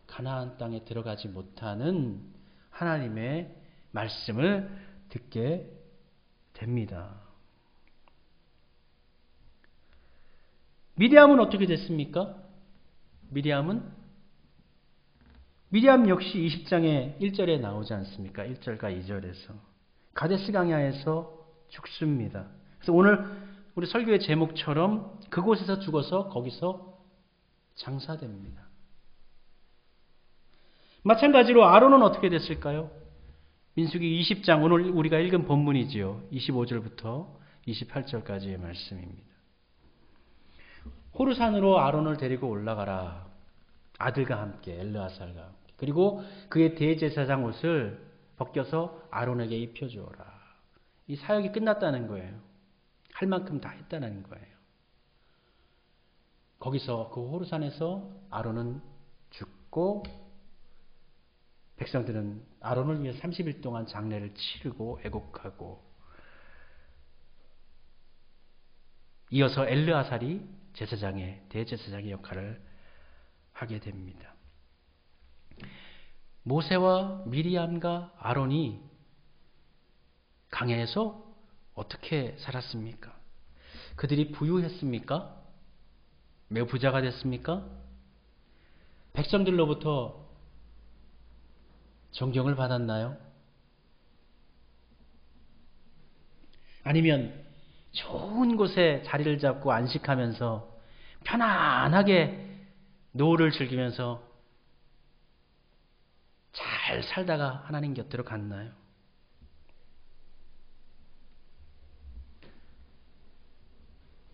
가나안 땅에 들어가지 못하는 하나님의 말씀을 듣게 됩니다. 미리암은 어떻게 됐습니까? 미리암 역시 20장의 1절에 나오지 않습니까? 1절과 2절에서 가데스 광야에서 죽습니다. 그래서 오늘 우리 설교의 제목처럼 그곳에서 죽어서 거기서 장사됩니다. 마찬가지로 아론은 어떻게 됐을까요? 민수기 20장, 오늘 우리가 읽은 본문이지요. 25절부터 28절까지의 말씀입니다. 호르산으로 아론을 데리고 올라가라. 아들과 함께, 엘르아살과 함께. 그리고 그의 대제사장 옷을 벗겨서 아론에게 입혀주어라. 이 사역이 끝났다는 거예요. 할 만큼 다 했다는 거예요. 거기서 그 호르산에서 아론은 죽고 백성들은 아론을 위해 30일 동안 장례를 치르고 애곡하고 이어서 엘르아살이 대제사장의 역할을 하게 됩니다. 모세와 미리암과 아론이 광야에서 어떻게 살았습니까? 그들이 부유했습니까? 매우 부자가 됐습니까? 백성들로부터 존경을 받았나요? 아니면 좋은 곳에 자리를 잡고 안식하면서 편안하게 노후를 즐기면서 잘 살다가 하나님 곁으로 갔나요?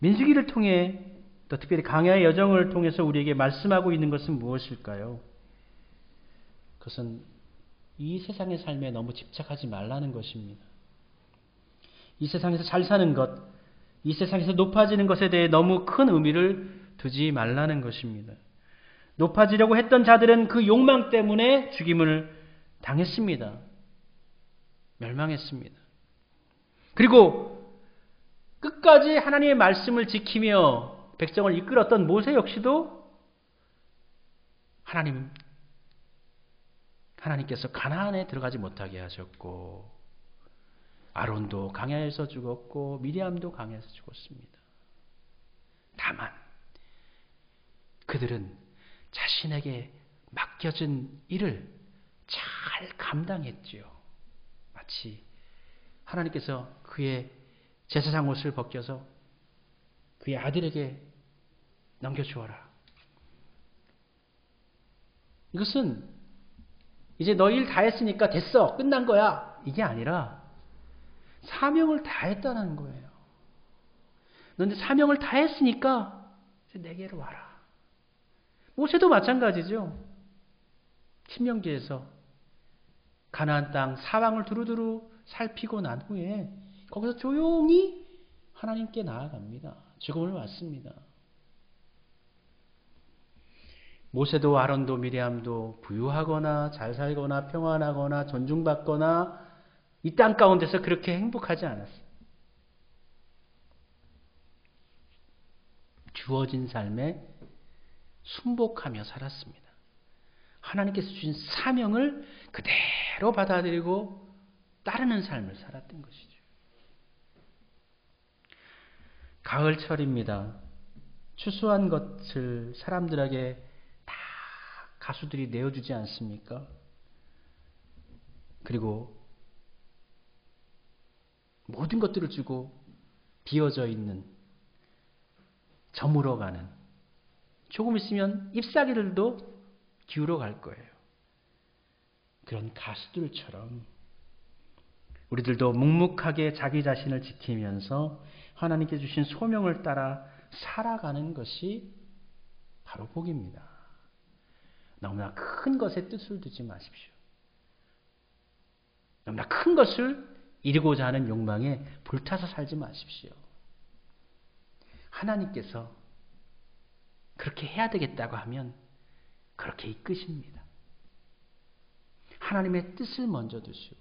민수기를 통해 또 특별히 광야의 여정을 통해서 우리에게 말씀하고 있는 것은 무엇일까요? 그것은 이 세상의 삶에 너무 집착하지 말라는 것입니다. 이 세상에서 잘 사는 것, 이 세상에서 높아지는 것에 대해 너무 큰 의미를 두지 말라는 것입니다. 높아지려고 했던 자들은 그 욕망 때문에 죽임을 당했습니다. 멸망했습니다. 그리고 끝까지 하나님의 말씀을 지키며 백성을 이끌었던 모세 역시도 하나님께서 가나안에 들어가지 못하게 하셨고 아론도 광야에서 죽었고 미리암도 광야에서 죽었습니다. 다만 그들은 자신에게 맡겨진 일을 잘 감당했지요. 마치 하나님께서 그의 제사장 옷을 벗겨서 그의 아들에게 넘겨주어라. 이것은 이제 너 일 다 했으니까 됐어. 끝난 거야. 이게 아니라 사명을 다 했다는 거예요. 너 이제 사명을 다 했으니까 이제 내게로 와라. 모세도 마찬가지죠. 신명기에서 가나안 땅 사방을 두루두루 살피고 난 후에 거기서 조용히 하나님께 나아갑니다. 죽음을 맞습니다. 모세도 아론도 미리암도 부유하거나 잘 살거나 평안하거나 존중받거나 이 땅 가운데서 그렇게 행복하지 않았어요. 주어진 삶에 순복하며 살았습니다. 하나님께서 주신 사명을 그대로 받아들이고 따르는 삶을 살았던 것이죠. 가을철입니다. 추수한 것을 사람들에게 다 가수들이 내어주지 않습니까? 그리고 모든 것들을 주고 비어져 있는, 저물어가는, 조금 있으면 잎사귀들도 기울어 갈 거예요. 그런 가수들처럼 우리들도 묵묵하게 자기 자신을 지키면서 하나님께 주신 소명을 따라 살아가는 것이 바로 복입니다. 너무나 큰 것에 뜻을 두지 마십시오. 너무나 큰 것을 이루고자 하는 욕망에 불타서 살지 마십시오. 하나님께서 그렇게 해야 되겠다고 하면 그렇게 이끄십니다. 하나님의 뜻을 먼저 두시고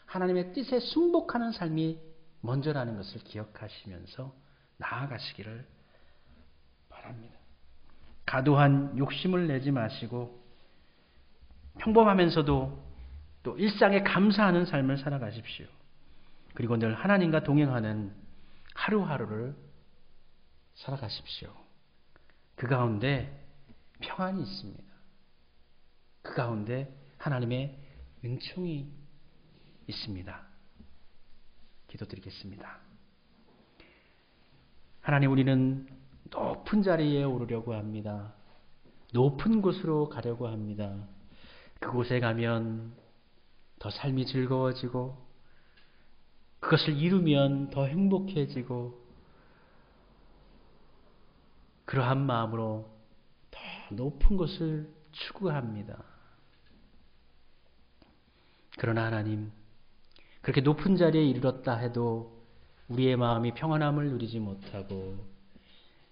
하나님의 뜻에 순복하는 삶이 먼저라는 것을 기억하시면서 나아가시기를 바랍니다. 과도한 욕심을 내지 마시고 평범하면서도 또 일상에 감사하는 삶을 살아가십시오. 그리고 늘 하나님과 동행하는 하루하루를 살아가십시오. 그 가운데 평안이 있습니다. 그 가운데 하나님의 은총이 있습니다. 기도드리겠습니다. 하나님, 우리는 높은 자리에 오르려고 합니다. 높은 곳으로 가려고 합니다. 그곳에 가면 더 삶이 즐거워지고 그것을 이루면 더 행복해지고 그러한 마음으로 더 높은 곳을 추구합니다. 그러나 하나님, 그렇게 높은 자리에 이르렀다 해도 우리의 마음이 평안함을 누리지 못하고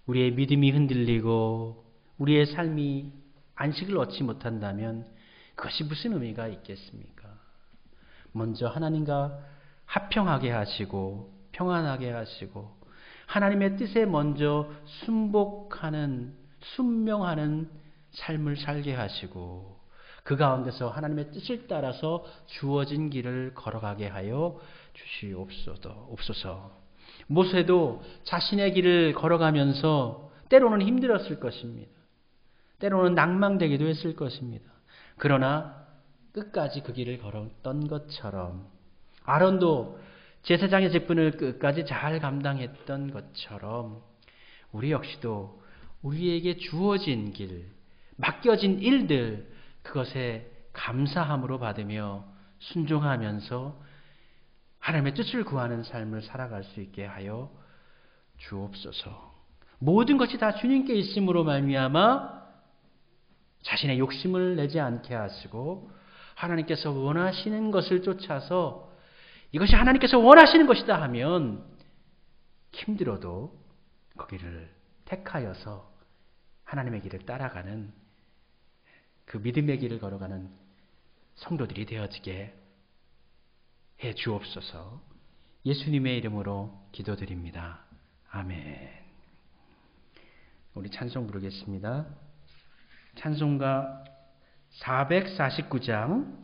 우리의 믿음이 흔들리고 우리의 삶이 안식을 얻지 못한다면 그것이 무슨 의미가 있겠습니까? 먼저 하나님과 합평하게 하시고 평안하게 하시고 하나님의 뜻에 먼저 순복하는, 순명하는 삶을 살게 하시고 그 가운데서 하나님의 뜻을 따라서 주어진 길을 걸어가게 하여 주시옵소서. 모세도 자신의 길을 걸어가면서 때로는 힘들었을 것입니다. 때로는 낭망되기도 했을 것입니다. 그러나 끝까지 그 길을 걸었던 것처럼 아론도 제사장의 직분을 끝까지 잘 감당했던 것처럼 우리 역시도 우리에게 주어진 길, 맡겨진 일들, 그것에 감사함으로 받으며 순종하면서 하나님의 뜻을 구하는 삶을 살아갈 수 있게 하여 주옵소서. 모든 것이 다 주님께 있음으로 말미암아 자신의 욕심을 내지 않게 하시고 하나님께서 원하시는 것을 쫓아서 이것이 하나님께서 원하시는 것이다 하면 힘들어도 거기를 택하여서 하나님의 길을 따라가는 그 믿음의 길을 걸어가는 성도들이 되어지게 해 주옵소서. 예수님의 이름으로 기도드립니다. 아멘. 우리 찬송 부르겠습니다. 찬송가 449장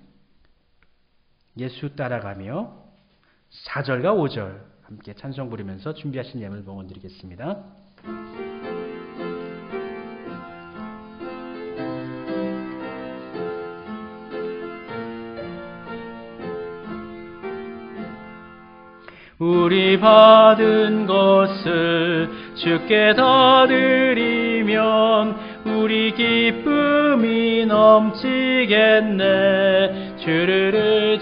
예수 따라가며 4절과 5절 함께 찬송 부르면서 준비하신 예물 봉헌 드리겠습니다. 우리 받은 것을 주께 더 드리며 주시면 우리 기쁨이 넘치겠네. 주를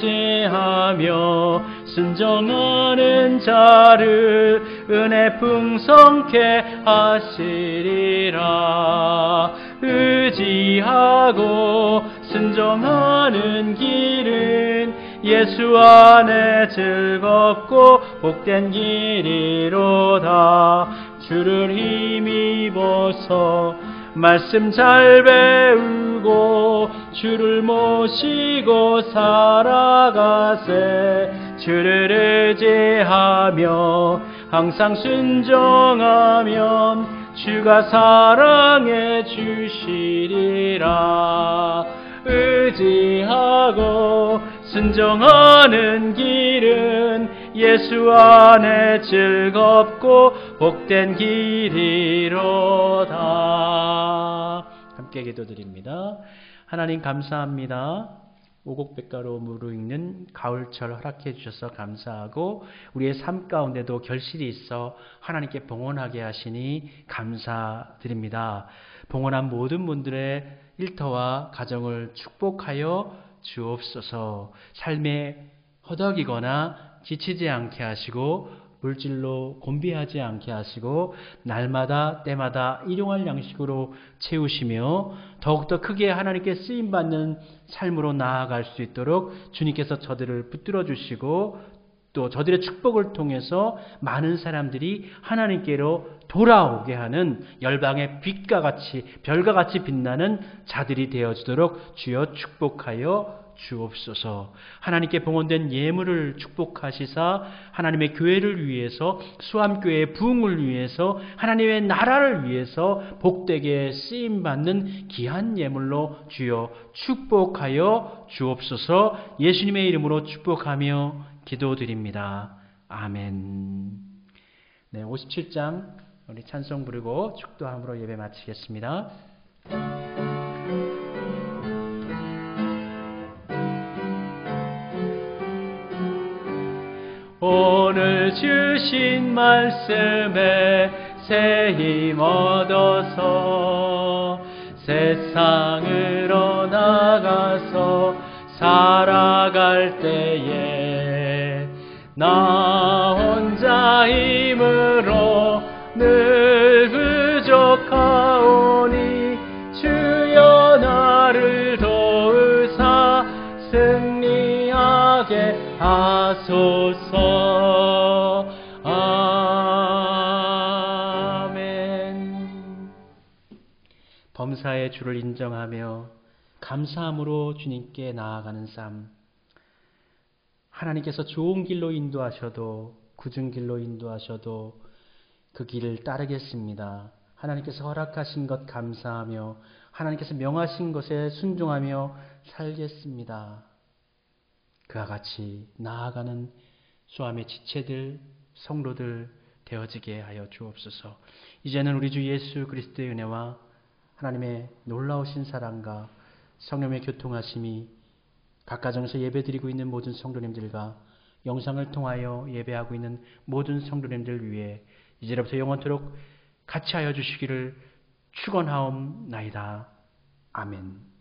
의지하며 순종하는 자를 은혜 풍성케 하시리라. 의지하고 순종하는 길은 예수 안에 즐겁고 복된 길이로다. 주를 힘입어서 말씀 잘 배우고 주를 모시고 살아가세. 주를 의지하며 항상 순종하면 주가 사랑해 주시리라. 의지하고 순종하는 길은 예수 안에 즐겁고 복된 길이로다. 함께 기도드립니다. 하나님 감사합니다. 오곡백과로무로 읽는 가을철 허락해 주셔서 감사하고 우리의 삶 가운데도 결실이 있어 하나님께 봉헌하게 하시니 감사드립니다. 봉헌한 모든 분들의 일터와 가정을 축복하여 주옵소서. 삶에 허덕이거나 지치지 않게 하시고 물질로 곤비하지 않게 하시고 날마다 때마다 일용할 양식으로 채우시며 더욱더 크게 하나님께 쓰임받는 삶으로 나아갈 수 있도록 주님께서 저들을 붙들어 주시고 또 저들의 축복을 통해서 많은 사람들이 하나님께로 돌아오게 하는 열방의 빛과 같이 별과 같이 빛나는 자들이 되어주도록 주여 축복하여 주옵소서. 하나님께 봉헌된 예물을 축복하시사 하나님의 교회를 위해서 수암교회의 부흥을 위해서 하나님의 나라를 위해서 복되게 쓰임받는 귀한 예물로 주여 축복하여 주옵소서. 예수님의 이름으로 축복하며 기도드립니다. 아멘. 네, 57장 우리 찬송 부르고 축도함으로 예배 마치겠습니다. 오늘 주신 말씀에 새 힘 얻어서 세상으로 나가서 살아갈 때에 나 혼자 힘으로 늘 부족하오니 주여 나를 도우사 승리하게 하소서. 아멘. 범사의 주를 인정하며 감사함으로 주님께 나아가는 삶. 하나님께서 좋은 길로 인도하셔도 굳은 길로 인도하셔도 그 길을 따르겠습니다. 하나님께서 허락하신 것 감사하며 하나님께서 명하신 것에 순종하며 살겠습니다. 그와 같이 나아가는 수암의 지체들, 성도들 되어지게 하여 주옵소서. 이제는 우리 주 예수 그리스도의 은혜와 하나님의 놀라우신 사랑과 성령의 교통하심이 각 가정에서 예배드리고 있는 모든 성도님들과 영상을 통하여 예배하고 있는 모든 성도님들 위해 이제로부터 영원토록 같이 하여 주시기를 축원하옵나이다. 아멘.